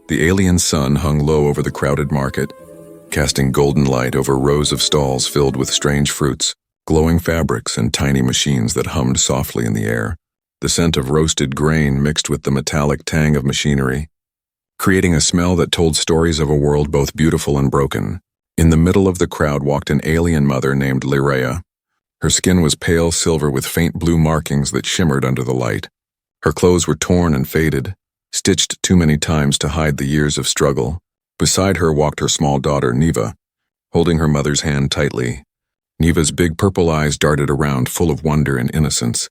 The alien sun hung low over the crowded market, casting golden light over rows of stalls filled with strange fruits, glowing fabrics, and tiny machines that hummed softly in the air. The scent of roasted grain mixed with the metallic tang of machinery, creating a smell that told stories of a world both beautiful and broken. In the middle of the crowd walked an alien mother named Lirea. Her skin was pale silver with faint blue markings that shimmered under the light. Her clothes were torn and faded, stitched too many times to hide the years of struggle. Beside her walked her small daughter, Neva, holding her mother's hand tightly. Neva's big purple eyes darted around, full of wonder and innocence.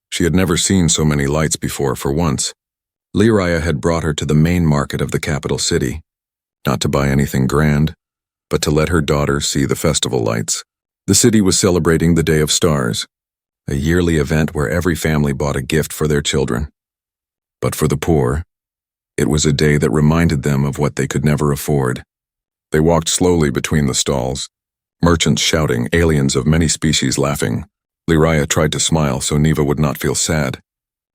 She had never seen so many lights before for once. Lirea had brought her to the main market of the capital city, not to buy anything grand, but to let her daughter see the festival lights. The city was celebrating the Day of Stars, a yearly event where every family bought a gift for their children. But for the poor, it was a day that reminded them of what they could never afford. They walked slowly between the stalls, merchants shouting, aliens of many species laughing. Lirea tried to smile so Neva would not feel sad,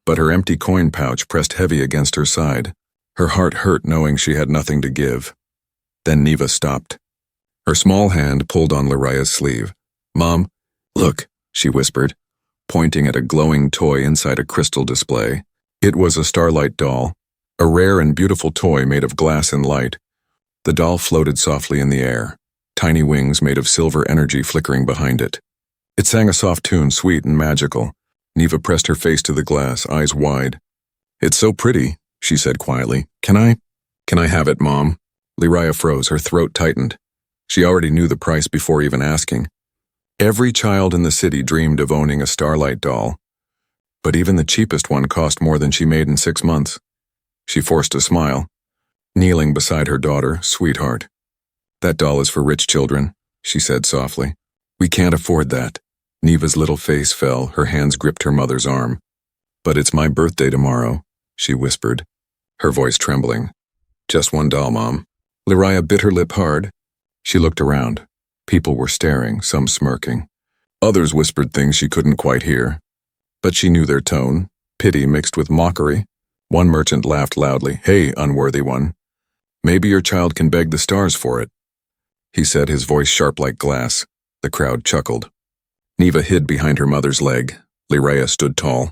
but her empty coin pouch pressed heavy against her side. Her heart hurt knowing she had nothing to give. Then Neva stopped. Her small hand pulled on Lirea's sleeve. "Mom, look," she whispered, pointing at a glowing toy inside a crystal display. It was a starlight doll, a rare and beautiful toy made of glass and light. The doll floated softly in the air, tiny wings made of silver energy flickering behind it. It sang a soft tune, sweet and magical. Neva pressed her face to the glass, eyes wide. "It's so pretty," she said quietly. Can I have it, Mom?" Lirea froze, her throat tightened. She already knew the price before even asking. Every child in the city dreamed of owning a starlight doll, but even the cheapest one cost more than she made in 6 months. She forced a smile, kneeling beside her daughter. "Sweetheart, that doll is for rich children," she said softly. "We can't afford that." Neva's little face fell, her hands gripped her mother's arm. "But it's my birthday tomorrow," she whispered, her voice trembling. "Just one doll, Mom." Lirea bit her lip hard. She looked around. People were staring, some smirking. Others whispered things she couldn't quite hear. But she knew their tone, pity mixed with mockery. One merchant laughed loudly. "Hey, unworthy one. Maybe your child can beg the stars for it," he said, his voice sharp like glass. The crowd chuckled. Neva hid behind her mother's leg. Lirea stood tall,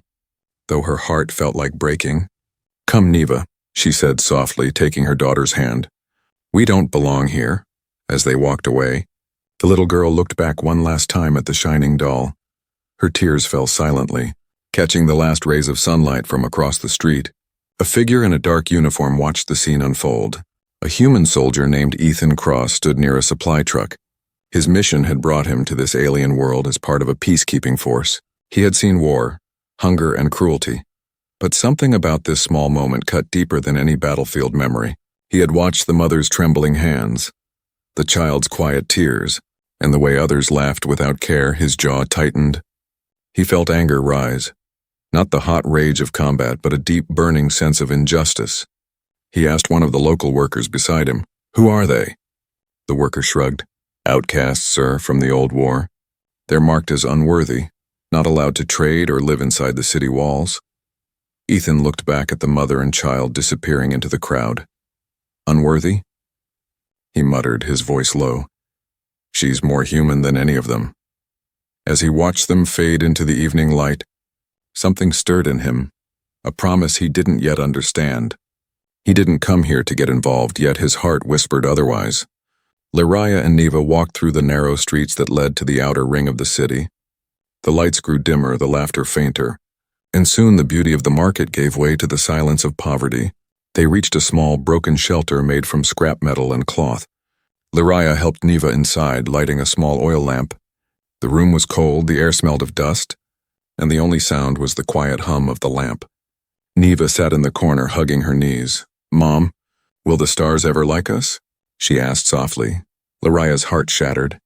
though her heart felt like breaking. "Come, Neva," she said softly, taking her daughter's hand. "We don't belong here." As they walked away, the little girl looked back one last time at the shining doll. Her tears fell silently, catching the last rays of sunlight from across the street. A figure in a dark uniform watched the scene unfold. A human soldier named Ethan Cross stood near a supply truck. His mission had brought him to this alien world as part of a peacekeeping force. He had seen war, hunger, and cruelty. But something about this small moment cut deeper than any battlefield memory. He had watched the mother's trembling hands, the child's quiet tears, and the way others laughed without care. His jaw tightened. He felt anger rise, not the hot rage of combat, but a deep, burning sense of injustice. He asked one of the local workers beside him, "Who are they?" The worker shrugged. "Outcasts, sir, from the old war. They're marked as unworthy, not allowed to trade or live inside the city walls." Ethan looked back at the mother and child disappearing into the crowd. "Unworthy?" he muttered, his voice low. "She's more human than any of them." As he watched them fade into the evening light, something stirred in him, a promise he didn't yet understand. He didn't come here to get involved, yet his heart whispered otherwise. Lirea and Neva walked through the narrow streets that led to the outer ring of the city. The lights grew dimmer, the laughter fainter, and soon the beauty of the market gave way to the silence of poverty. They reached a small, broken shelter made from scrap metal and cloth. Lirea helped Neva inside, lighting a small oil lamp. The room was cold, the air smelled of dust, and the only sound was the quiet hum of the lamp. Neva sat in the corner, hugging her knees. "Mom, will the stars ever like us?" she asked softly. Lirea's heart shattered.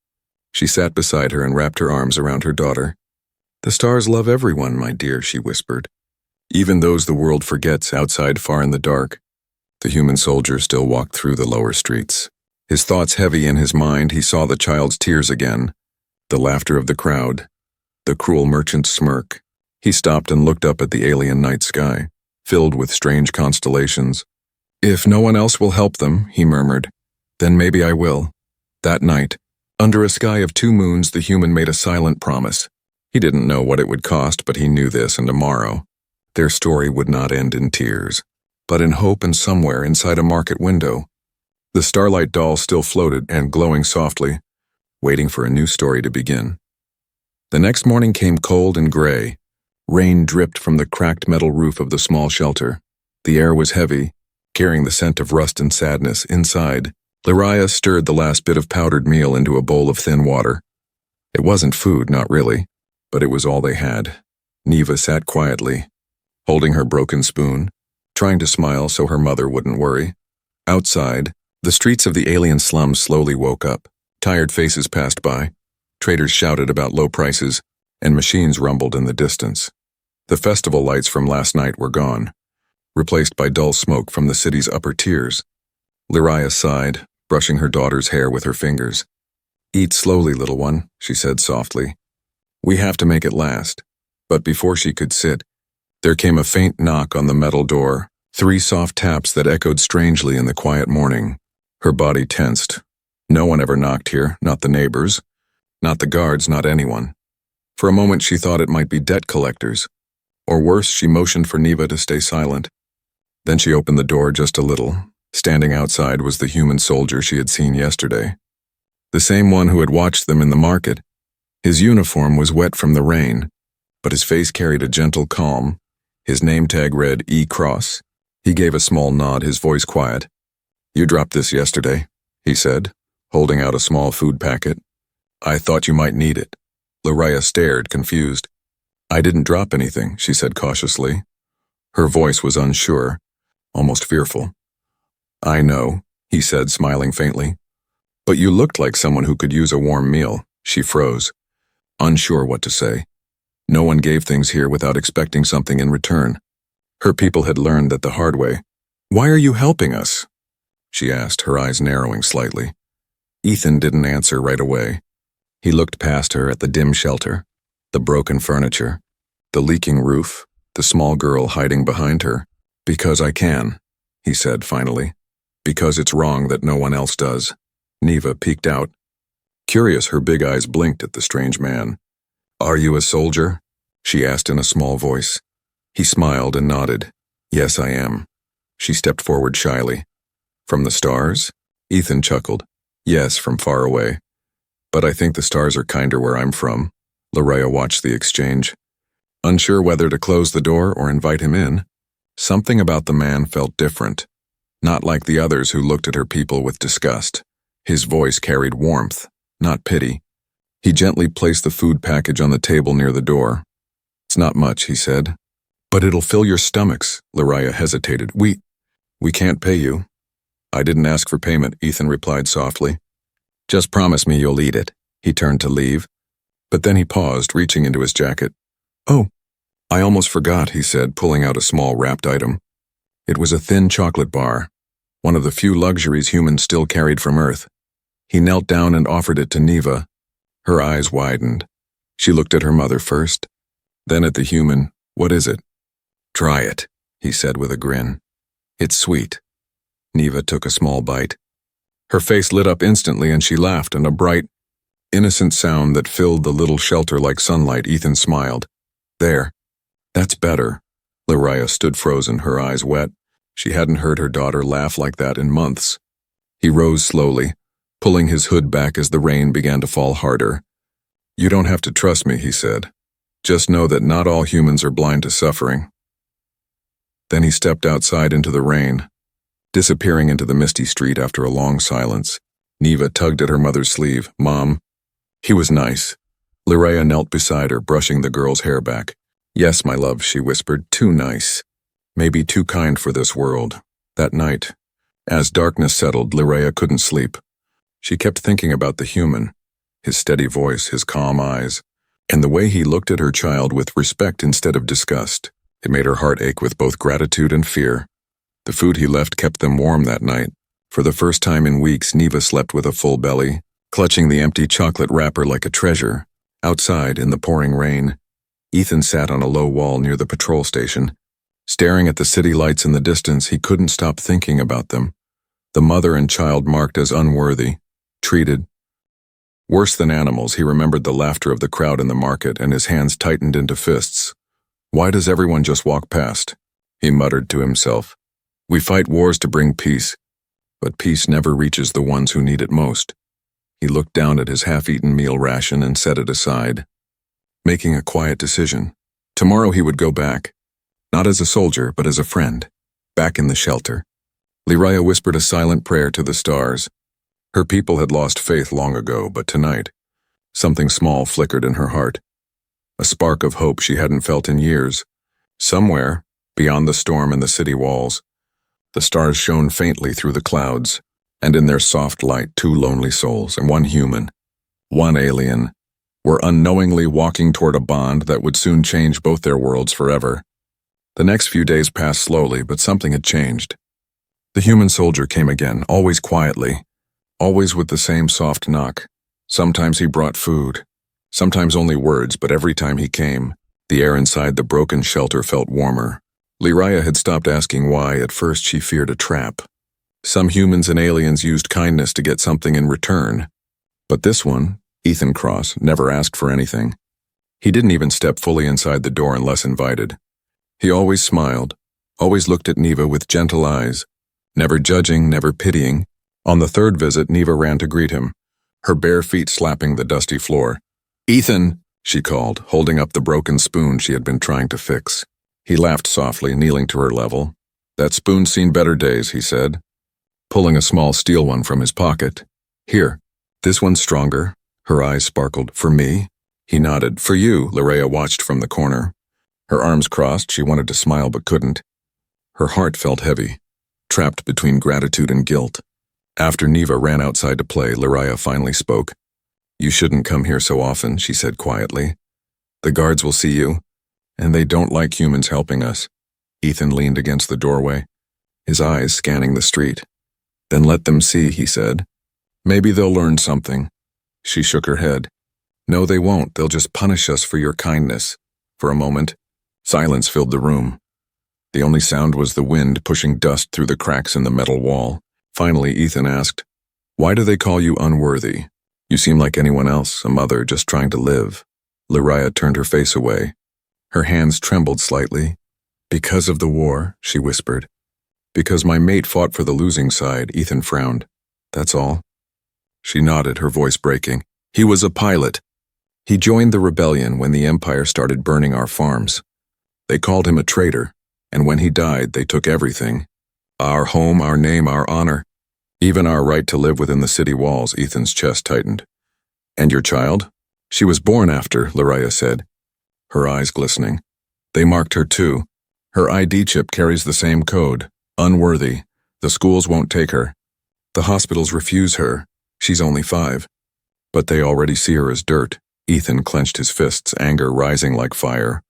She sat beside her and wrapped her arms around her daughter. "The stars love everyone, my dear," she whispered. "Even those the world forgets outside far in the dark." The human soldier still walked through the lower streets. His thoughts heavy in his mind, he saw the child's tears again, the laughter of the crowd, the cruel merchant's smirk. He stopped and looked up at the alien night sky, filled with strange constellations. If no one else will help them, he murmured, then maybe I will. That night, under a sky of 2 moons, the human made a silent promise. He didn't know what it would cost, but he knew this, and tomorrow, their story would not end in tears, but in hope, and somewhere inside a market window, the starlight doll still floated and glowing softly, waiting for a new story to begin. The next morning came cold and gray. Rain dripped from the cracked metal roof of the small shelter. The air was heavy, carrying the scent of rust and sadness. Inside, Lariah stirred the last bit of powdered meal into a bowl of thin water. It wasn't food, not really, but it was all they had. Neva sat quietly, holding her broken spoon, trying to smile so her mother wouldn't worry. Outside, the streets of the alien slums slowly woke up. Tired faces passed by. Traders shouted about low prices, and machines rumbled in the distance. The festival lights from last night were gone, replaced by dull smoke from the city's upper tiers. Lariah sighed, brushing her daughter's hair with her fingers. Eat slowly, little one, she said softly. We have to make it last. But before she could sit, there came a faint knock on the metal door, 3 soft taps that echoed strangely in the quiet morning. Her body tensed. No one ever knocked here, not the neighbors, not the guards, not anyone. For a moment she thought it might be debt collectors. Or worse, she motioned for Neva to stay silent. Then she opened the door just a little. Standing outside was the human soldier she had seen yesterday. The same one who had watched them in the market. His uniform was wet from the rain, but his face carried a gentle calm. His name tag read E. Cross. He gave a small nod, his voice quiet. You dropped this yesterday, he said, holding out a small food packet. I thought you might need it. Lariah stared, confused. I didn't drop anything, she said cautiously. Her voice was unsure, almost fearful. I know, he said, smiling faintly. But you looked like someone who could use a warm meal. She froze, unsure what to say. No one gave things here without expecting something in return. Her people had learned that the hard way. Why are you helping us? She asked, her eyes narrowing slightly. Ethan didn't answer right away. He looked past her at the dim shelter, the broken furniture, the leaking roof, the small girl hiding behind her. Because I can, he said finally. Because it's wrong that no one else does. Neva peeked out. Curious, her big eyes blinked at the strange man. Are you a soldier? She asked in a small voice. He smiled and nodded. Yes, I am. She stepped forward shyly. From the stars? Ethan chuckled. Yes, from far away. But I think the stars are kinder where I'm from. Lariah watched the exchange. Unsure whether to close the door or invite him in, something about the man felt different. Not like the others who looked at her people with disgust. His voice carried warmth, not pity. He gently placed the food package on the table near the door. It's not much, he said. But it'll fill your stomachs, Lariah hesitated. We can't pay you. I didn't ask for payment, Ethan replied softly. Just promise me you'll eat it. He turned to leave. But then he paused, reaching into his jacket. Oh, I almost forgot, he said, pulling out a small wrapped item. It was a thin chocolate bar, one of the few luxuries humans still carried from Earth. He knelt down and offered it to Neva. Her eyes widened. She looked at her mother first, then at the human. What is it? Try it, he said with a grin. It's sweet. Neva took a small bite. Her face lit up instantly and she laughed in a bright, innocent sound that filled the little shelter like sunlight. Ethan smiled. There. That's better. Lariah stood frozen, her eyes wet. She hadn't heard her daughter laugh like that in months. He rose slowly, pulling his hood back as the rain began to fall harder. You don't have to trust me, he said. Just know that not all humans are blind to suffering. Then he stepped outside into the rain, disappearing into the misty street after a long silence. Neva tugged at her mother's sleeve. Mom. He was nice. Lariah knelt beside her, brushing the girl's hair back. Yes, my love, she whispered. Too nice. Maybe too kind for this world. That night, as darkness settled, Lariah couldn't sleep. She kept thinking about the human, his steady voice, his calm eyes, and the way he looked at her child with respect instead of disgust. It made her heart ache with both gratitude and fear. The food he left kept them warm that night. For the first time in weeks, Neva slept with a full belly, clutching the empty chocolate wrapper like a treasure. Outside, in the pouring rain, Ethan sat on a low wall near the patrol station. Staring at the city lights in the distance, he couldn't stop thinking about them. The mother and child marked as unworthy, treated. Worse than animals, he remembered the laughter of the crowd in the market, and his hands tightened into fists. Why does everyone just walk past? He muttered to himself. We fight wars to bring peace, but peace never reaches the ones who need it most. He looked down at his half-eaten meal ration and set it aside, making a quiet decision. Tomorrow he would go back, not as a soldier, but as a friend, back in the shelter. Liraya whispered a silent prayer to the stars. Her people had lost faith long ago, but tonight, something small flickered in her heart. A spark of hope she hadn't felt in years. Somewhere, beyond the storm and the city walls, the stars shone faintly through the clouds, and in their soft light, two lonely souls and one human, one alien, were unknowingly walking toward a bond that would soon change both their worlds forever. The next few days passed slowly, but something had changed. The human soldier came again, always quietly, always with the same soft knock. Sometimes he brought food, sometimes only words, but every time he came, the air inside the broken shelter felt warmer. Liraya had stopped asking why. At first she feared a trap. Some humans and aliens used kindness to get something in return. But this one, Ethan Cross, never asked for anything. He didn't even step fully inside the door unless invited. He always smiled, always looked at Neva with gentle eyes, never judging, never pitying. On the third visit, Neva ran to greet him, her bare feet slapping the dusty floor. Ethan, she called, holding up the broken spoon she had been trying to fix. He laughed softly, kneeling to her level. That spoon's seen better days, he said, pulling a small steel one from his pocket. Here, this one's stronger. Her eyes sparkled. For me? He nodded. For you, Liraya watched from the corner. Her arms crossed, she wanted to smile but couldn't. Her heart felt heavy, trapped between gratitude and guilt. After Neva ran outside to play, Liraya finally spoke. You shouldn't come here so often, she said quietly. The guards will see you, and they don't like humans helping us. Ethan leaned against the doorway, his eyes scanning the street. Then let them see, he said. Maybe they'll learn something. She shook her head. No, they won't. They'll just punish us for your kindness. For a moment, silence filled the room. The only sound was the wind pushing dust through the cracks in the metal wall. Finally, Ethan asked, Why do they call you unworthy? You seem like anyone else, a mother just trying to live. Liraya turned her face away. Her hands trembled slightly. Because of the war, she whispered. Because my mate fought for the losing side, Ethan frowned. That's all. She nodded, her voice breaking. He was a pilot. He joined the rebellion when the Empire started burning our farms. They called him a traitor, and when he died, they took everything. Our home, our name, our honor. Even our right to live within the city walls. Ethan's chest tightened. And your child? She was born after, Liraya said, her eyes glistening. They marked her too. Her ID chip carries the same code. Unworthy. The schools won't take her. The hospitals refuse her. She's only 5. But they already see her as dirt. Ethan clenched his fists, anger rising like fire.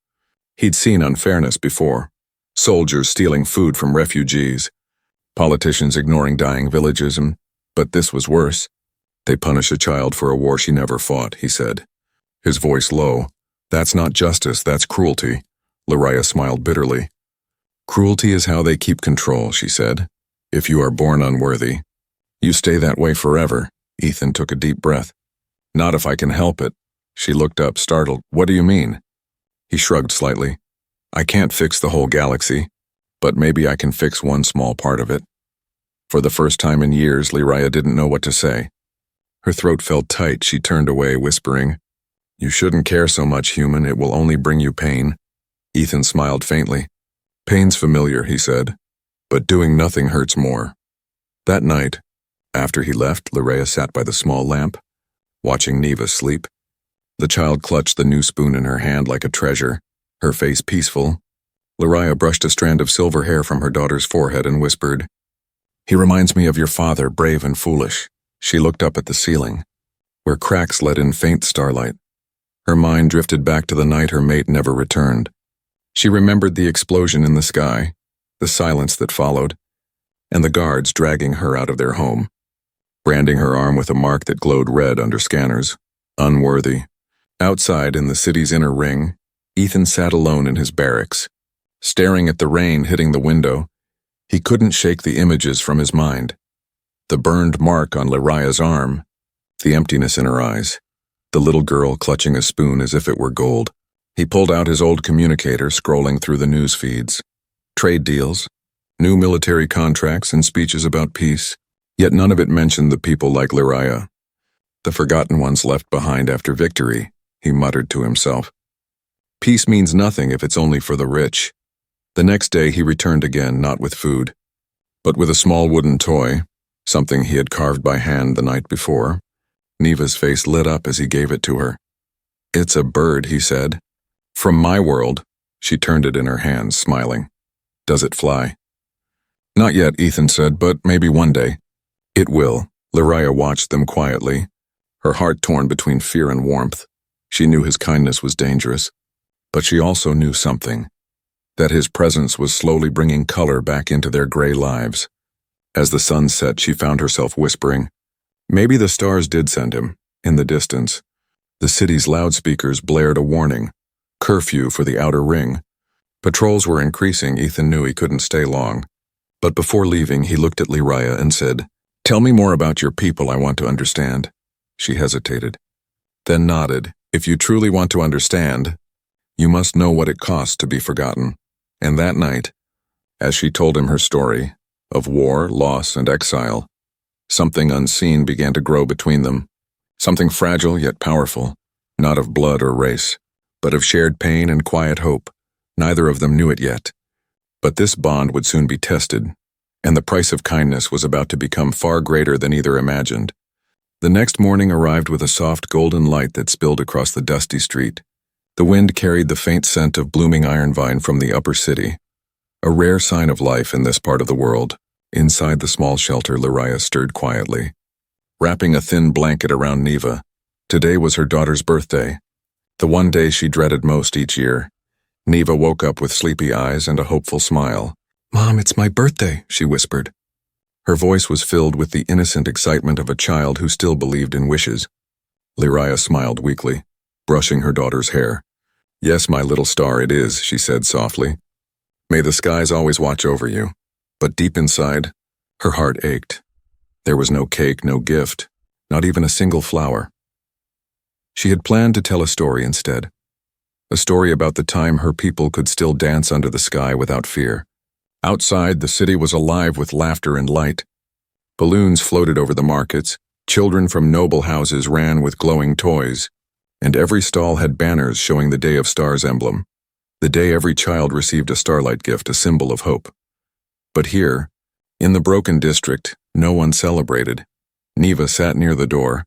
He'd seen unfairness before. Soldiers stealing food from refugees. Politicians ignoring dying villages, but this was worse. They punish a child for a war she never fought, he said, his voice low. That's not justice, that's cruelty. Liraya smiled bitterly. Cruelty is how they keep control, she said. If you are born unworthy, you stay that way forever. Ethan took a deep breath. Not if I can help it. She looked up, startled. What do you mean? He shrugged slightly. I can't fix the whole galaxy, but maybe I can fix one small part of it. For the first time in years, Liraya didn't know what to say. Her throat felt tight. She turned away, whispering, You shouldn't care so much, human. It will only bring you pain. Ethan smiled faintly. Pain's familiar, he said, but doing nothing hurts more. That night, after he left, Liraya sat by the small lamp, watching Neva sleep. The child clutched the new spoon in her hand like a treasure, her face peaceful. Liraya brushed a strand of silver hair from her daughter's forehead and whispered, He reminds me of your father, brave and foolish. She looked up at the ceiling, where cracks let in faint starlight. Her mind drifted back to the night her mate never returned. She remembered the explosion in the sky, the silence that followed, and the guards dragging her out of their home, branding her arm with a mark that glowed red under scanners. Unworthy. Outside, in the city's inner ring, Ethan sat alone in his barracks. Staring at the rain hitting the window, he couldn't shake the images from his mind. The burned mark on Lyraya's arm, the emptiness in her eyes, the little girl clutching a spoon as if it were gold. He pulled out his old communicator, scrolling through the news feeds. Trade deals, new military contracts, and speeches about peace, yet none of it mentioned the people like Lyraya. The forgotten ones left behind after victory, he muttered to himself. Peace means nothing if it's only for the rich. The next day he returned again, not with food, but with a small wooden toy, something he had carved by hand the night before. Neva's face lit up as he gave it to her. It's a bird, he said. From my world. She turned it in her hands, smiling. Does it fly? Not yet, Ethan said, but maybe one day. It will. Lyraya watched them quietly, her heart torn between fear and warmth. She knew his kindness was dangerous, but she also knew something, that his presence was slowly bringing color back into their gray lives. As the sun set, she found herself whispering, maybe the stars did send him. In the distance, the city's loudspeakers blared a warning, curfew for the outer ring. Patrols were increasing. Ethan knew he couldn't stay long, but before leaving, he looked at Lyraya and said, tell me more about your people, I want to understand. She hesitated, then nodded. If you truly want to understand, you must know what it costs to be forgotten. And that night, as she told him her story of war, loss, and exile, something unseen began to grow between them, something fragile yet powerful, not of blood or race, but of shared pain and quiet hope. Neither of them knew it yet, but this bond would soon be tested, and the price of kindness was about to become far greater than either imagined. The next morning arrived with a soft golden light that spilled across the dusty street. The wind carried the faint scent of blooming iron vine from the upper city, a rare sign of life in this part of the world. Inside the small shelter, Lyraya stirred quietly, wrapping a thin blanket around Neva. Today was her daughter's birthday, the one day she dreaded most each year. Neva woke up with sleepy eyes and a hopeful smile. Mom, it's my birthday, she whispered. Her voice was filled with the innocent excitement of a child who still believed in wishes. Lyraya smiled weakly, brushing her daughter's hair. Yes, my little star, it is, she said softly. May the skies always watch over you. But deep inside, her heart ached. There was no cake, no gift, not even a single flower. She had planned to tell a story instead. A story about the time her people could still dance under the sky without fear. Outside, the city was alive with laughter and light. Balloons floated over the markets, children from noble houses ran with glowing toys, and every stall had banners showing the Day of Stars emblem, the day every child received a starlight gift, a symbol of hope. But here, in the broken district, no one celebrated. Neva sat near the door,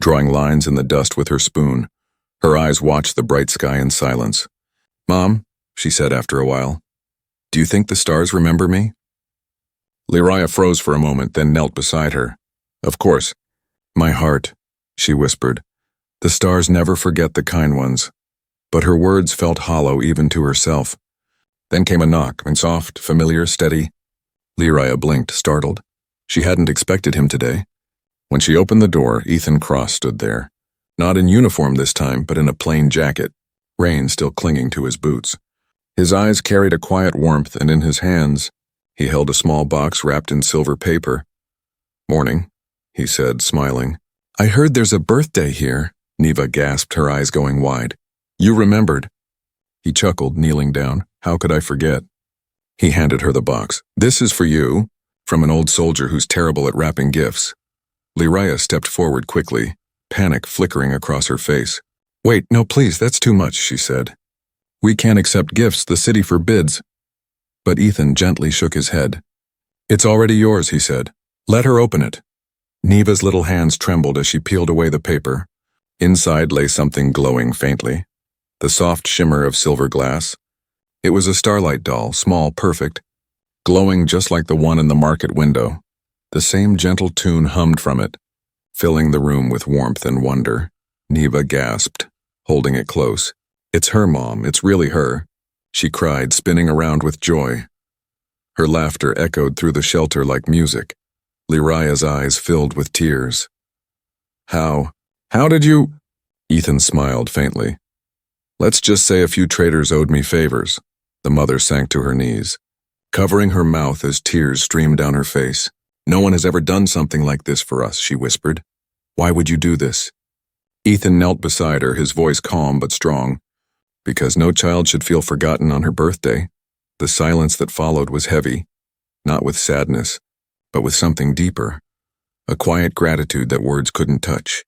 drawing lines in the dust with her spoon. Her eyes watched the bright sky in silence. Mom, she said after a while, do you think the stars remember me? Lyraya froze for a moment, then knelt beside her. Of course. My heart, she whispered. The stars never forget the kind ones. But her words felt hollow even to herself. Then came a knock, and soft, familiar, steady. Lyraya blinked, startled. She hadn't expected him today. When she opened the door, Ethan Cross stood there. Not in uniform this time, but in a plain jacket, rain still clinging to his boots. His eyes carried a quiet warmth, and in his hands, he held a small box wrapped in silver paper. Morning, he said, smiling. I heard there's a birthday here, Neva gasped, her eyes going wide. You remembered. He chuckled, kneeling down. How could I forget? He handed her the box. This is for you, from an old soldier who's terrible at wrapping gifts. Lyraya stepped forward quickly, panic flickering across her face. Wait, no, please, that's too much, she said. We can't accept gifts, the city forbids. But Ethan gently shook his head. It's already yours, he said. Let her open it. Neva's little hands trembled as she peeled away the paper. Inside lay something glowing faintly, the soft shimmer of silver glass. It was a starlight doll, small, perfect, glowing just like the one in the market window. The same gentle tune hummed from it, filling the room with warmth and wonder. Neva gasped, holding it close. It's her, Mom, it's really her, she cried, spinning around with joy. Her laughter echoed through the shelter like music. Lyraya's eyes filled with tears. How did you? Ethan smiled faintly. Let's just say a few traders owed me favors. The mother sank to her knees, covering her mouth as tears streamed down her face. "No one has ever done something like this for us," she whispered. "Why would you do this?" Ethan knelt beside her, his voice calm but strong. "Because no child should feel forgotten on her birthday." The silence that followed was heavy, not with sadness, but with something deeper, a quiet gratitude that words couldn't touch.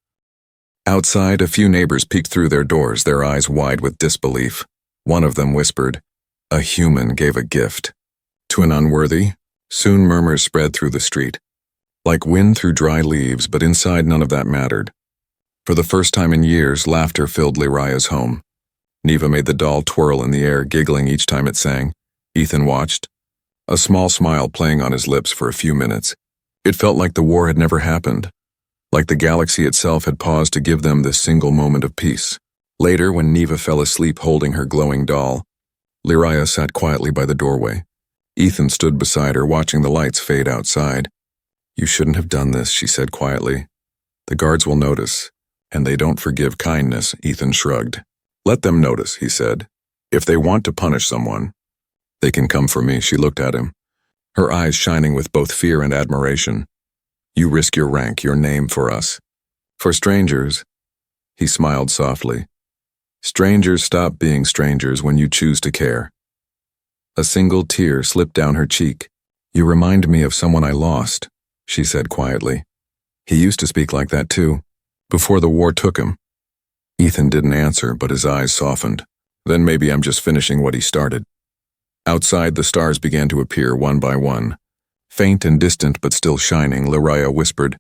Outside, a few neighbors peeked through their doors, their eyes wide with disbelief. One of them whispered, "A human gave a gift to an unworthy." Soon murmurs spread through the street, like wind through dry leaves, but inside none of that mattered. For the first time in years, laughter filled Lyraya's home. Neva made the doll twirl in the air, giggling each time it sang. Ethan watched, a small smile playing on his lips for a few minutes. It felt like the war had never happened, like the galaxy itself had paused to give them this single moment of peace. Later, when Neva fell asleep holding her glowing doll, Lyraya sat quietly by the doorway. Ethan stood beside her, watching the lights fade outside. "You shouldn't have done this," she said quietly. "The guards will notice, and they don't forgive kindness." Ethan shrugged. "Let them notice," he said. "If they want to punish someone, they can come for me." She looked at him, her eyes shining with both fear and admiration. "You risk your rank, your name for us. For strangers," he smiled softly. "Strangers stop being strangers when you choose to care." A single tear slipped down her cheek. "You remind me of someone I lost," she said quietly. "He used to speak like that too, before the war took him." Ethan didn't answer, but his eyes softened. "Then maybe I'm just finishing what he started." Outside, the stars began to appear one by one. Faint and distant but still shining, Lyraya whispered,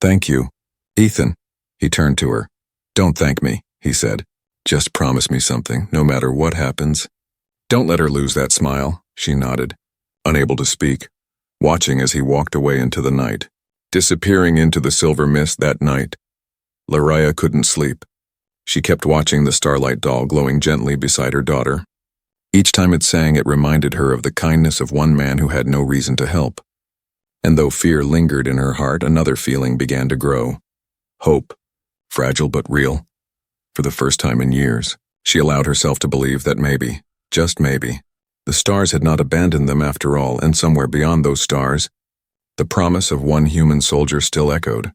"Thank you." "Ethan," he turned to her. "Don't thank me," he said. "Just promise me something, no matter what happens." "Don't let her lose that smile," she nodded, unable to speak, watching as he walked away into the night. Disappearing into the silver mist that night, Lyraya couldn't sleep. She kept watching the starlight doll glowing gently beside her daughter. Each time it sang, it reminded her of the kindness of one man who had no reason to help. And though fear lingered in her heart, another feeling began to grow. Hope, fragile but real. For the first time in years, she allowed herself to believe that maybe, just maybe, the stars had not abandoned them after all, and somewhere beyond those stars, the promise of one human soldier still echoed.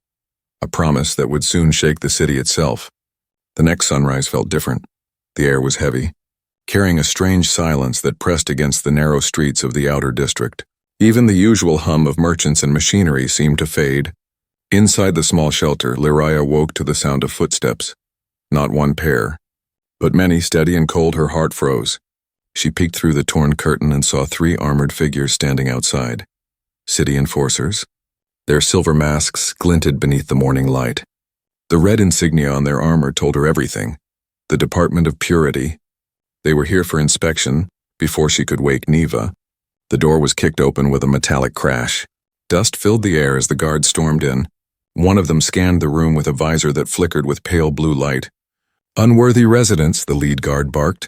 A promise that would soon shake the city itself. The next sunrise felt different. The air was heavy, carrying a strange silence that pressed against the narrow streets of the outer district. Even the usual hum of merchants and machinery seemed to fade. Inside the small shelter, Lyraya woke to the sound of footsteps. Not one pair, but many, steady and cold. Her heart froze. She peeked through the torn curtain and saw 3 armored figures standing outside. City enforcers. Their silver masks glinted beneath the morning light. The red insignia on their armor told her everything. The Department of Purity. They were here for inspection, before she could wake Neva. The door was kicked open with a metallic crash. Dust filled the air as the guards stormed in. One of them scanned the room with a visor that flickered with pale blue light. "Unworthy residents," the lead guard barked.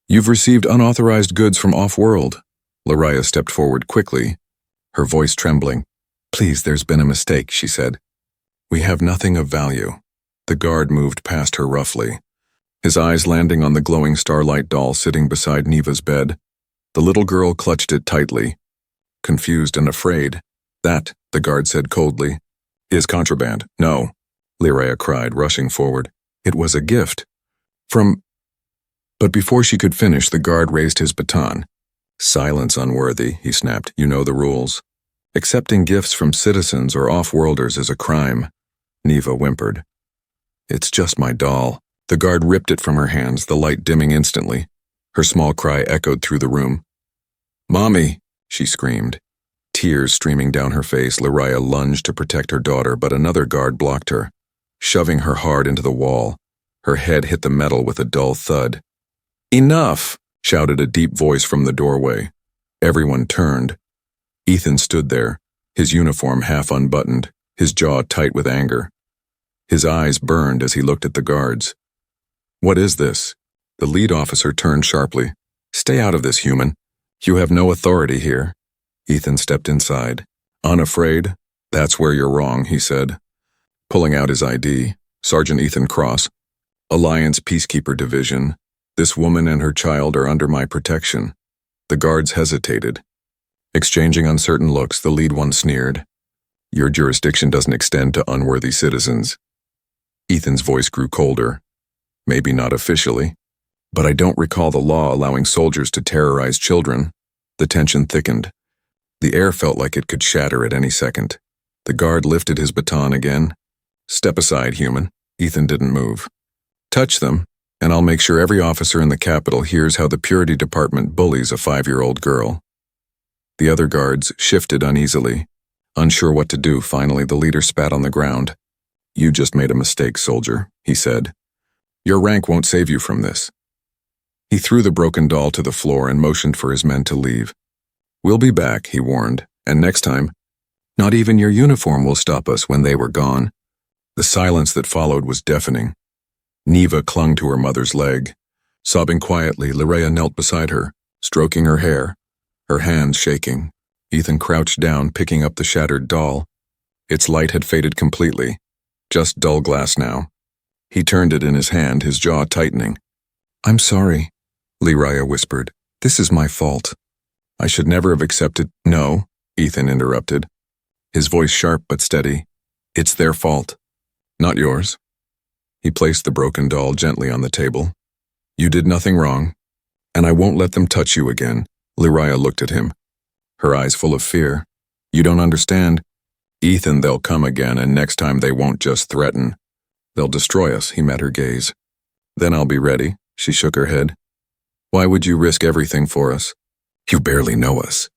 "You've received unauthorized goods from off-world." Lyraya stepped forward quickly, her voice trembling. "Please, there's been a mistake," she said. "We have nothing of value." The guard moved past her roughly, his eyes landing on the glowing starlight doll sitting beside Neva's bed. The little girl clutched it tightly, confused and afraid. "That," the guard said coldly, "is contraband." "No," Lyraya cried, rushing forward. "It was a gift. From—" But before she could finish, the guard raised his baton. "Silence, unworthy," he snapped. "You know the rules. Accepting gifts from citizens or off-worlders is a crime." Neva whimpered. "It's just my doll." The guard ripped it from her hands, the light dimming instantly. Her small cry echoed through the room. "Mommy!" she screamed. Tears streaming down her face, Lyraya lunged to protect her daughter, but another guard blocked her, shoving her hard into the wall. Her head hit the metal with a dull thud. "Enough!" shouted a deep voice from the doorway. Everyone turned. Ethan stood there, his uniform half unbuttoned, his jaw tight with anger. His eyes burned as he looked at the guards. "What is this?" The lead officer turned sharply. "Stay out of this, human. You have no authority here." Ethan stepped inside. "Unafraid? That's where you're wrong," he said, pulling out his ID. "Sergeant Ethan Cross, Alliance Peacekeeper Division. This woman and her child are under my protection." The guards hesitated. Exchanging uncertain looks, the lead one sneered. Your jurisdiction doesn't extend to unworthy citizens. Ethan's voice grew colder. Maybe not officially, but I don't recall the law allowing soldiers to terrorize children. The tension thickened. The air felt like it could shatter at any second. The guard lifted his baton again. Step aside, human. Ethan didn't move. Touch them, and I'll make sure every officer in the Capitol hears how the Purity Department bullies a 5-year-old girl. The other guards shifted uneasily. Unsure what to do, finally the leader spat on the ground. You just made a mistake, soldier, he said. Your rank won't save you from this. He threw the broken doll to the floor and motioned for his men to leave. We'll be back, he warned, and next time, not even your uniform will stop us. When they were gone, the silence that followed was deafening. Neva clung to her mother's leg. Sobbing quietly, Lirea knelt beside her, stroking her hair, her hands shaking. Ethan crouched down, picking up the shattered doll. Its light had faded completely, just dull glass now. He turned it in his hand, his jaw tightening. I'm sorry, Lirea whispered. This is my fault. I should never have accepted— No, Ethan interrupted, his voice sharp but steady. It's their fault, not yours. He placed the broken doll gently on the table. You did nothing wrong, and I won't let them touch you again. Lirea looked at him, her eyes full of fear. You don't understand. Ethan, they'll come again, and next time they won't just threaten. They'll destroy us, he met her gaze. Then I'll be ready, she shook her head. Why would you risk everything for us? You barely know us.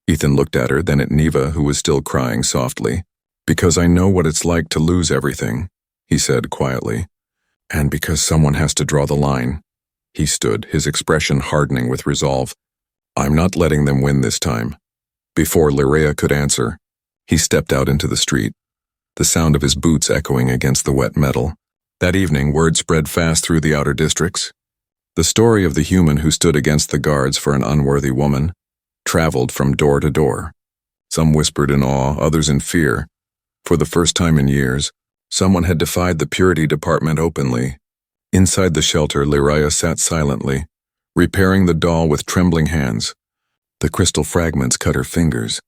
Ethan looked at her, then at Neva, who was still crying softly. Because I know what it's like to lose everything, he said quietly. And because someone has to draw the line. He stood, his expression hardening with resolve. I'm not letting them win this time. Before Lirea could answer, he stepped out into the street, the sound of his boots echoing against the wet metal. That evening, word spread fast through the outer districts. The story of the human who stood against the guards for an unworthy woman traveled from door to door. Some whispered in awe, others in fear. For the first time in years, someone had defied the Purity Department openly. Inside the shelter, Lirea sat silently, repairing the doll with trembling hands. The crystal fragments cut her fingers.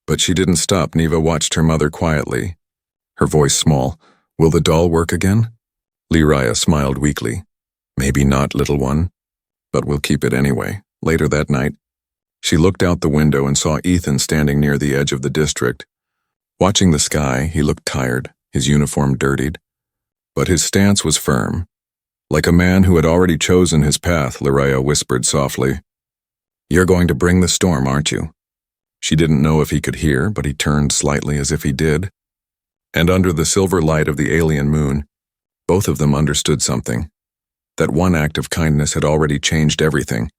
But she didn't stop. Neva watched her mother quietly, her voice small. Will the doll work again? Lirea smiled weakly. Maybe not, little one, but we'll keep it anyway. Later that night, she looked out the window and saw Ethan standing near the edge of the district. Watching the sky, he looked tired, his uniform dirtied. But his stance was firm. Like a man who had already chosen his path, Lirea whispered softly. You're going to bring the storm, aren't you? She didn't know if he could hear, but he turned slightly as if he did. And under the silver light of the alien moon, both of them understood something. That one act of kindness had already changed everything.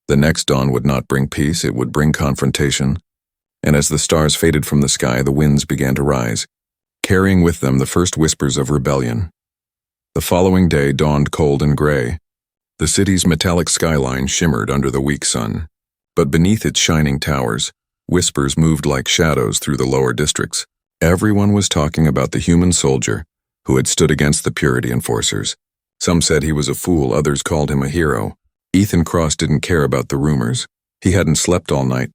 The next dawn would not bring peace, it would bring confrontation. And as the stars faded from the sky, the winds began to rise, carrying with them the first whispers of rebellion. The following day dawned cold and gray. The city's metallic skyline shimmered under the weak sun. But beneath its shining towers, whispers moved like shadows through the lower districts. Everyone was talking about the human soldier who had stood against the Purity enforcers. Some said he was a fool, others called him a hero. Ethan Cross didn't care about the rumors. He hadn't slept all night.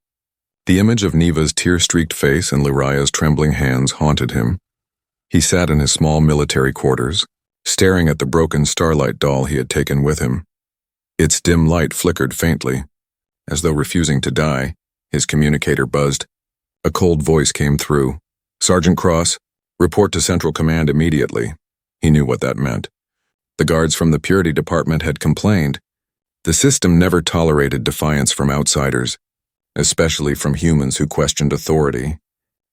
The image of Neva's tear-streaked face and Lirea's trembling hands haunted him. He sat in his small military quarters, staring at the broken starlight doll he had taken with him. Its dim light flickered faintly. As though refusing to die, his communicator buzzed. A cold voice came through. Sergeant Cross, report to Central Command immediately. He knew what that meant. The guards from the Purity Department had complained. The system never tolerated defiance from outsiders, especially from humans who questioned authority.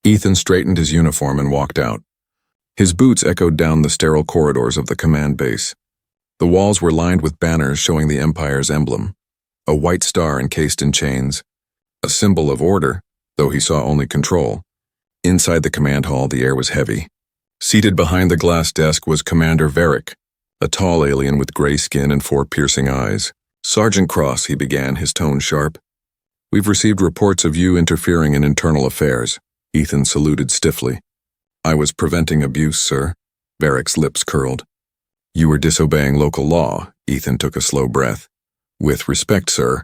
Ethan straightened his uniform and walked out. His boots echoed down the sterile corridors of the command base. The walls were lined with banners showing the Empire's emblem, a white star encased in chains, a symbol of order, though he saw only control. Inside the command hall, the air was heavy. Seated behind the glass desk was Commander Varick, a tall alien with gray skin and 4 piercing eyes. Sergeant Cross, he began, his tone sharp. We've received reports of you interfering in internal affairs. Ethan saluted stiffly. I was preventing abuse, sir. Varick's lips curled. You were disobeying local law. Ethan took a slow breath. With respect, sir,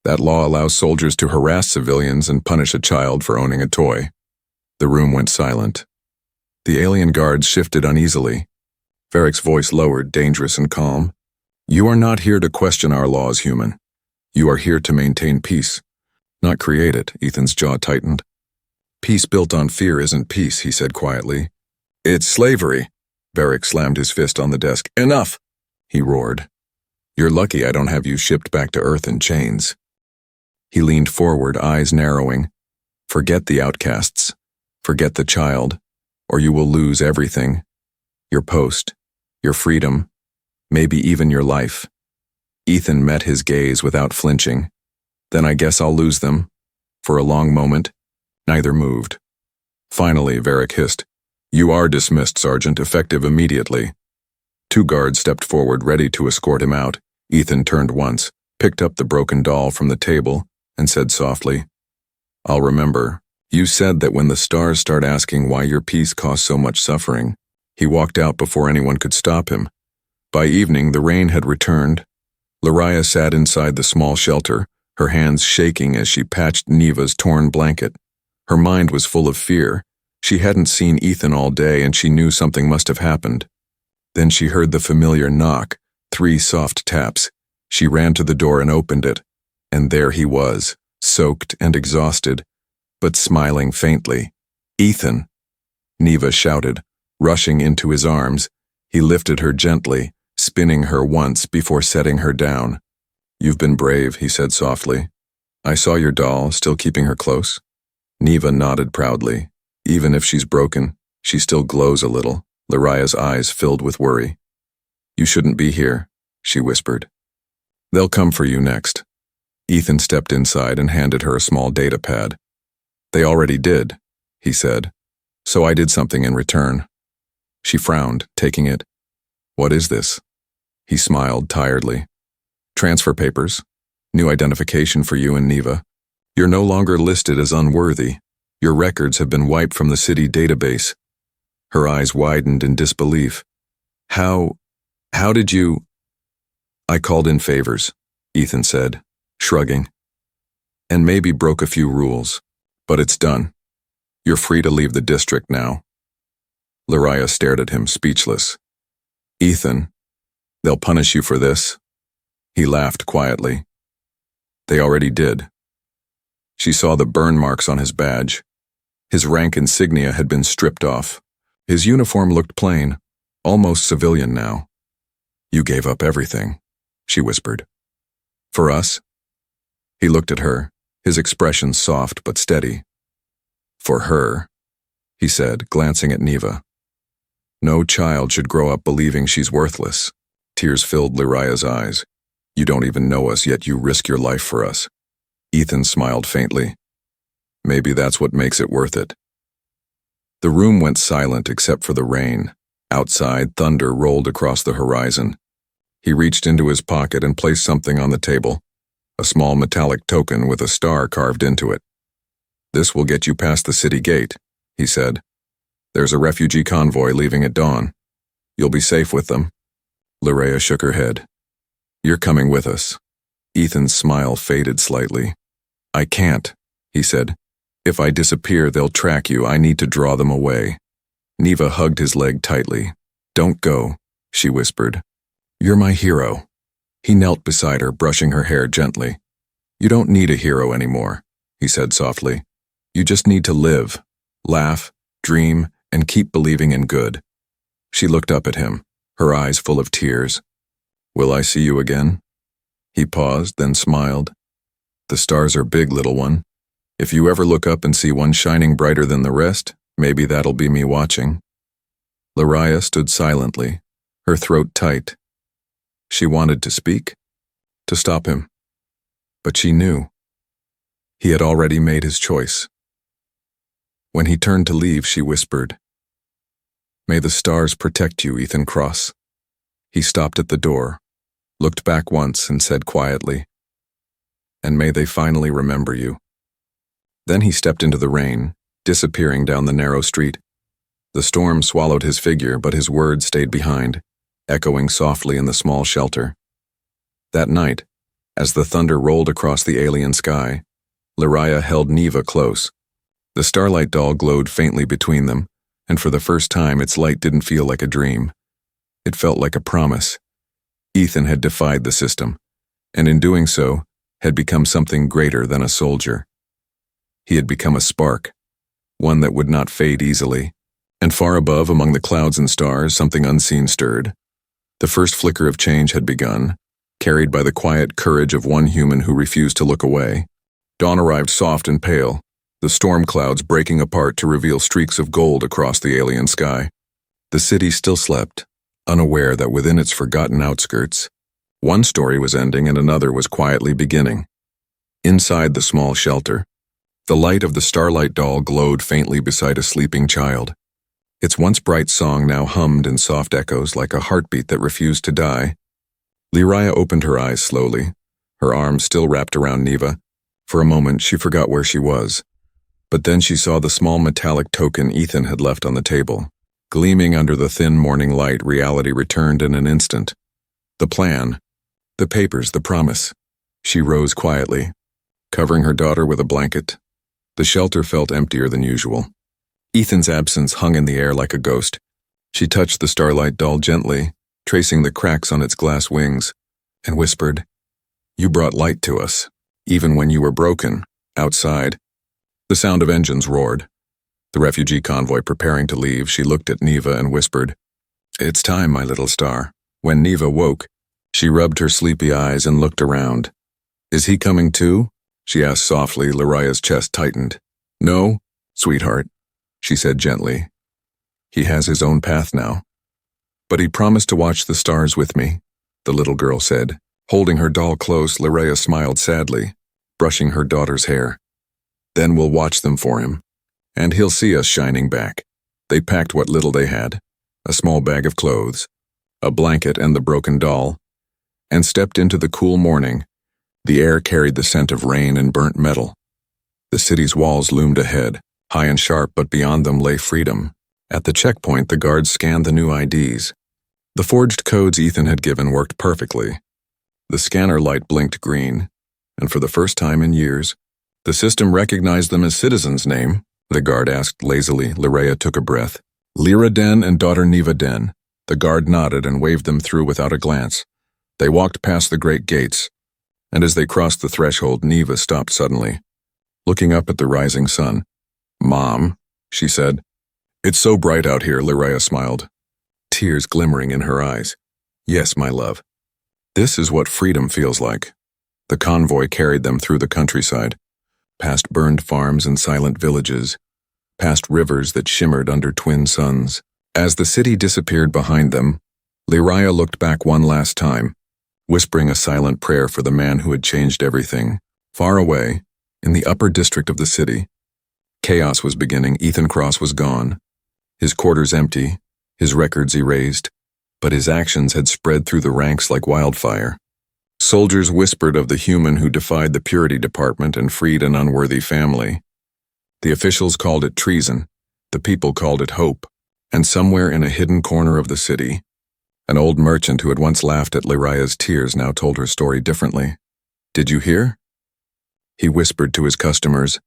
That law allows soldiers to harass civilians and punish a child for owning a toy. The room went silent. The alien guards shifted uneasily. Varric's voice lowered, dangerous and calm. You are not here to question our laws, human. You are here to maintain peace, not create it. Ethan's jaw tightened. Peace built on fear isn't peace, he said quietly. It's slavery. Varric slammed his fist on the desk. Enough, he roared. You're lucky I don't have you shipped back to Earth in chains. He leaned forward, eyes narrowing. Forget the outcasts. Forget the child, or you will lose everything. Your post, your freedom, maybe even your life. Ethan met his gaze without flinching. Then I guess I'll lose them. For a long moment, neither moved. Finally, Varric hissed. You are dismissed, Sergeant, effective immediately. 2 guards stepped forward, ready to escort him out. Ethan turned once, picked up the broken doll from the table, and said softly, I'll remember. You said that when the stars start asking why your peace caused so much suffering. He walked out before anyone could stop him. By evening, the rain had returned. Lariah sat inside the small shelter, her hands shaking as she patched Neva's torn blanket. Her mind was full of fear. She hadn't seen Ethan all day, and she knew something must have happened. Then she heard the familiar knock, 3 soft taps. She ran to the door and opened it, and there he was, soaked and exhausted, but smiling faintly. Ethan! Neva shouted, rushing into his arms. He lifted her gently, spinning her once before setting her down. You've been brave, he said softly. I saw your doll, still keeping her close. Neva nodded proudly. Even if she's broken, she still glows a little. Lariah's eyes filled with worry. You shouldn't be here, she whispered. They'll come for you next. Ethan stepped inside and handed her a small data pad. They already did, he said, so I did something in return. She frowned, taking it. What is this? He smiled tiredly. Transfer papers. New identification for you and Neva. You're no longer listed as unworthy. Your records have been wiped from the city database. Her eyes widened in disbelief. How did you? I called in favors, Ethan said, shrugging. And maybe broke a few rules, but it's done. You're free to leave the district now. Lariah stared at him, speechless. Ethan, they'll punish you for this? He laughed quietly. They already did. She saw the burn marks on his badge. His rank insignia had been stripped off. His uniform looked plain, almost civilian now. You gave up everything, she whispered. For us? He looked at her, his expression soft but steady. For her, he said, glancing at Neva. No child should grow up believing she's worthless. Tears filled Lariah's eyes. You don't even know us, yet you risk your life for us. Ethan smiled faintly. Maybe that's what makes it worth it. The room went silent except for the rain. Outside, thunder rolled across the horizon. He reached into his pocket and placed something on the table, a small metallic token with a star carved into it. This will get you past the city gate, he said. There's a refugee convoy leaving at dawn. You'll be safe with them. Lariah shook her head. You're coming with us. Ethan's smile faded slightly. I can't, he said. If I disappear, they'll track you. I need to draw them away. Neva hugged his leg tightly. Don't go, she whispered. You're my hero. He knelt beside her, brushing her hair gently. You don't need a hero anymore, he said softly. You just need to live, laugh, dream, and keep believing in good. She looked up at him, her eyes full of tears. Will I see you again? He paused, then smiled. The stars are big, little one. If you ever look up and see one shining brighter than the rest, maybe that'll be me watching. Lariah stood silently, her throat tight. She wanted to speak, to stop him. But she knew. He had already made his choice. When he turned to leave, she whispered, May the stars protect you, Ethan Cross. He stopped at the door, looked back once and said quietly, And may they finally remember you. Then he stepped into the rain, disappearing down the narrow street. The storm swallowed his figure, but his words stayed behind, echoing softly in the small shelter. That night, As the thunder rolled across the alien sky, Lyria held Neva close. The starlight doll glowed faintly between them, and for the first time its light didn't feel like a dream. It felt like a promise. Ethan had defied the system, and in doing so, had become something greater than a soldier. He had become a spark, one that would not fade easily, and far above, among the clouds and stars, something unseen stirred. The first flicker of change had begun, carried by the quiet courage of one human who refused to look away. Dawn arrived soft and pale, the storm clouds breaking apart to reveal streaks of gold across the alien sky. The city still slept, unaware that within its forgotten outskirts, one story was ending and another was quietly beginning. Inside the small shelter, the light of the starlight doll glowed faintly beside a sleeping child. Its once bright song now hummed in soft echoes like a heartbeat that refused to die. Lyria opened her eyes slowly, her arms still wrapped around Neva. For a moment, she forgot where she was. But then she saw the small metallic token Ethan had left on the table. Gleaming under the thin morning light, reality returned in an instant. The plan, the papers, the promise. She rose quietly, covering her daughter with a blanket. The shelter felt emptier than usual. Ethan's absence hung in the air like a ghost. She touched the starlight doll gently, tracing the cracks on its glass wings, and whispered, "You brought light to us, even when you were broken, outside." The sound of engines roared. The refugee convoy preparing to leave, she looked at Neva and whispered, "It's time, my little star." When Neva woke, she rubbed her sleepy eyes and looked around. "Is he coming too?" she asked softly. Lyria's chest tightened. "No, sweetheart," she said gently. "He has his own path now. But he promised to watch the stars with me," the little girl said. Holding her doll close, Lyria smiled sadly, brushing her daughter's hair. "Then we'll watch them for him, and he'll see us shining back." They packed what little they had, a small bag of clothes, a blanket and the broken doll, and stepped into the cool morning. The air carried the scent of rain and burnt metal. The city's walls loomed ahead, high and sharp, but beyond them lay freedom. At the checkpoint, the guards scanned the new IDs. The forged codes Ethan had given worked perfectly. The scanner light blinked green, and for the first time in years, the system recognized them as citizens' name. The guard asked lazily. Lyria took a breath. "Lyra Den and daughter Neva Den." The guard nodded and waved them through without a glance. They walked past the great gates, and as they crossed the threshold, Neva stopped suddenly, looking up at the rising sun. "Mom," she said. "It's so bright out here," Lyria smiled, tears glimmering in her eyes. "Yes, my love. This is what freedom feels like." The convoy carried them through the countryside, past burned farms and silent villages, past rivers that shimmered under twin suns. As the city disappeared behind them, Lyria looked back one last time, whispering a silent prayer for the man who had changed everything. Far away, in the upper district of the city, chaos was beginning. Ethan Cross was gone, his quarters empty, his records erased, but his actions had spread through the ranks like wildfire. Soldiers whispered of the human who defied the purity department and freed an unworthy family. The officials called it treason, the people called it hope, and somewhere in a hidden corner of the city, an old merchant who had once laughed at Lyria's tears now told her story differently. "Did you hear?" He whispered to his customers.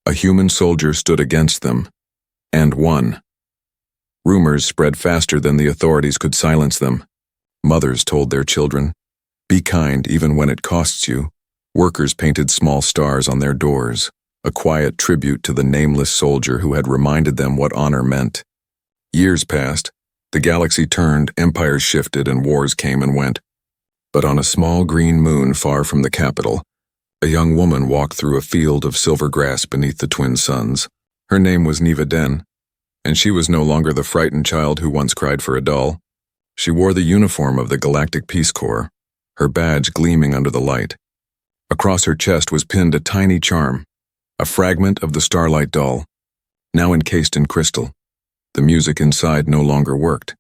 A human soldier stood against them, and won. Rumors spread faster than the authorities could silence them. Mothers told their children, "Be kind even when it costs you." Workers painted small stars on their doors, a quiet tribute to the nameless soldier who had reminded them what honor meant. Years passed, the galaxy turned, empires shifted, and wars came and went. But on a small green moon far from the capital, a young woman walked through a field of silver grass beneath the twin suns. Her name was Neva Den, and she was no longer the frightened child who once cried for a doll. She wore the uniform of the Galactic Peace Corps, her badge gleaming under the light. Across her chest was pinned a tiny charm, a fragment of the starlight doll, now encased in crystal. The music inside no longer worked,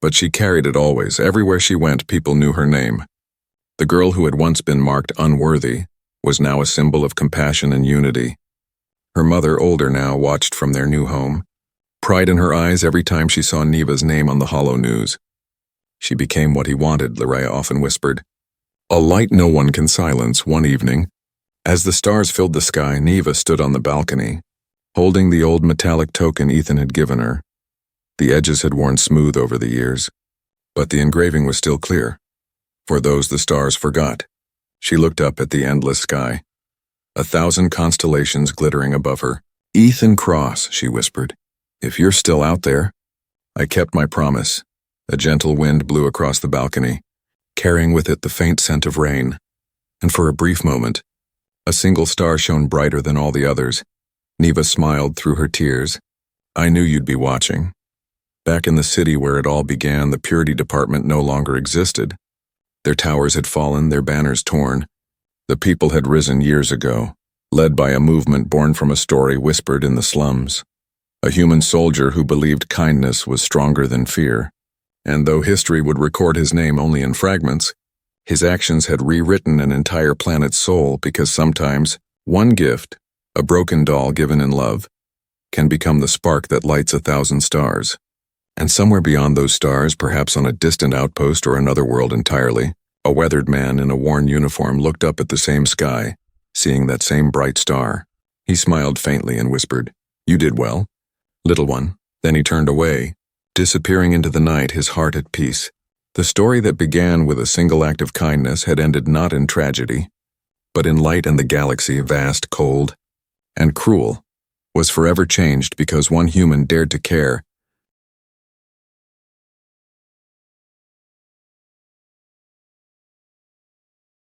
but she carried it always. Everywhere she went, people knew her name. The girl who had once been marked unworthy was now a symbol of compassion and unity. Her mother, older now, watched from their new home, pride in her eyes every time she saw Neva's name on the hollow news. "She became what he wanted," Lyria often whispered. A light no one can silence one evening. As the stars filled the sky, Neva stood on the balcony, holding the old metallic token Ethan had given her. The edges had worn smooth over the years, but the engraving was still clear. For those the stars forgot. She looked up at the endless sky, 1,000 constellations glittering above her. "Ethan Cross," she whispered. "If you're still out there." I kept my promise. A gentle wind blew across the balcony, carrying with it the faint scent of rain. And for a brief moment, a single star shone brighter than all the others. Neva smiled through her tears. "I knew you'd be watching." Back in the city where it all began, the purity department no longer existed. Their towers had fallen, their banners torn. The people had risen years ago, led by a movement born from a story whispered in the slums. A human soldier who believed kindness was stronger than fear. And though history would record his name only in fragments, his actions had rewritten an entire planet's soul, because sometimes one gift, a broken doll given in love, can become the spark that lights 1,000 stars. And somewhere beyond those stars, perhaps on a distant outpost or another world entirely, a weathered man in a worn uniform looked up at the same sky, seeing that same bright star. He smiled faintly and whispered, "You did well, little one." Then he turned away, disappearing into the night, his heart at peace. The story that began with a single act of kindness had ended not in tragedy, but in light, and the galaxy, vast, cold, and cruel, was forever changed because one human dared to care